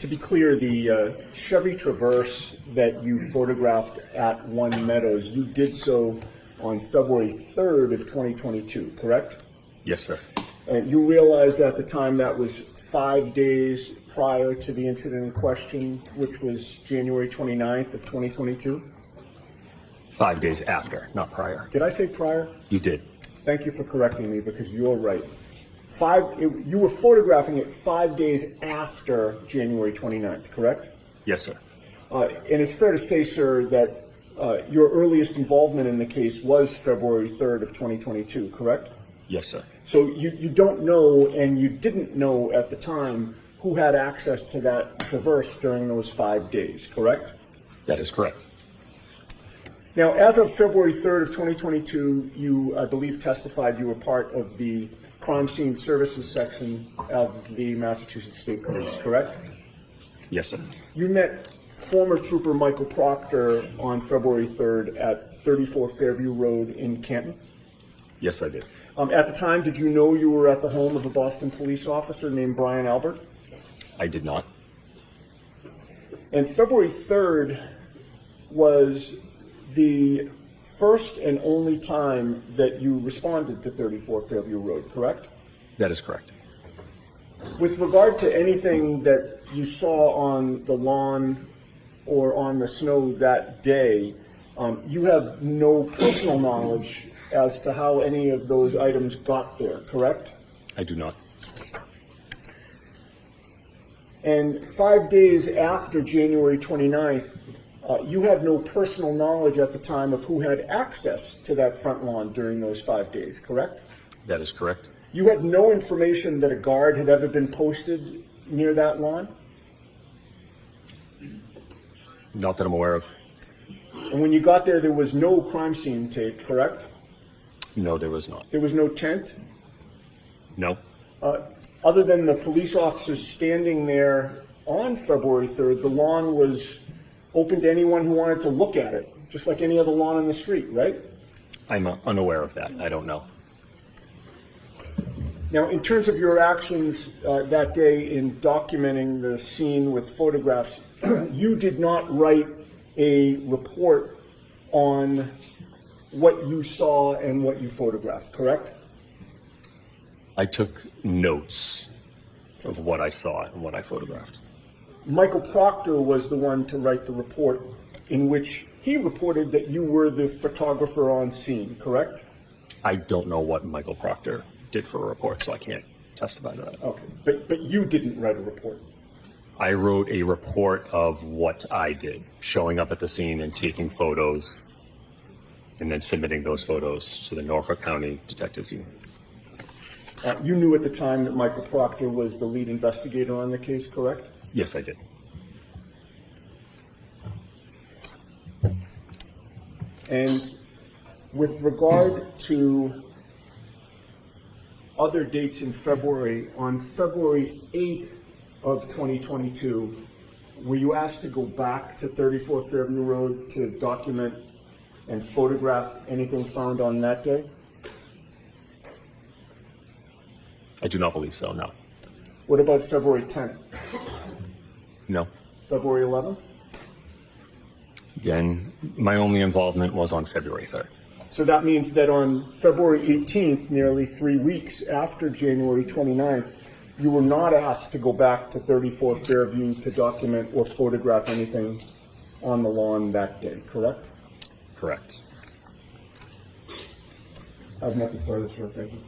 To be clear, the Chevy Traverse that you photographed at One Meadows, you did so on February 3rd of 2022, correct? Yes, sir. And you realized at the time that was 5 days prior to the incident in question, which was January 29th of 2022? 5 days after, not prior. Did I say prior? You did. Thank you for correcting me, because you're right. You were photographing it 5 days after January 29th, correct? Yes, sir. And it's fair to say, sir, that your earliest involvement in the case was February 3rd of 2022, correct? Yes, sir. So you don't know, and you didn't know at the time, who had access to that Traverse during those 5 days, correct? That is correct. Now, as of February 3rd of 2022, you, I believe, testified you were part of the Crime Scene Services section of the Massachusetts State Police, correct? Yes, sir. You met former Trooper Michael Proctor on February 3rd at 34 Fairview Road in Canton? Yes, I did. At the time, did you know you were at the home of a Boston police officer named Brian Albert? I did not. And February 3rd was the first and only time that you responded to 34 Fairview Road, correct? That is correct. With regard to anything that you saw on the lawn or on the snow that day, you have no personal knowledge as to how any of those items got there, correct? I do not. And 5 days after January 29th, you had no personal knowledge at the time of who had access to that front lawn during those 5 days, correct? That is correct. You had no information that a guard had ever been posted near that lawn? Not that I'm aware of. And when you got there, there was no crime scene tape, correct? No, there was not. There was no tent? No. Other than the police officers standing there on February 3rd, the lawn was open to anyone who wanted to look at it, just like any other lawn in the street, right? I'm unaware of that. I don't know. Now, in terms of your actions that day in documenting the scene with photographs, you did not write a report on what you saw and what you photographed, correct? I took notes of what I saw and what I photographed. Michael Proctor was the one to write the report in which he reported that you were the photographer on scene, correct? I don't know what Michael Proctor did for a report, so I can't testify to that. Okay, but you didn't write a report. I wrote a report of what I did, showing up at the scene and taking photos, and then submitting those photos to the Norfolk County Detectives Unit. You knew at the time that Michael Proctor was the lead investigator on the case, correct? Yes, I did. And with regard to other dates in February, on February 8th of 2022, were you asked to go back to 34 Fairview Road to document and photograph anything found on that day? I do not believe so, no. What about February 10th? No. February 11th? Again, my only involvement was on February 3rd. So that means that on February 18th, nearly 3 weeks after January 29th, you were not asked to go back to 34 Fairview to document or photograph anything on the lawn that day, correct? Correct. I have nothing further, sir. Thank you.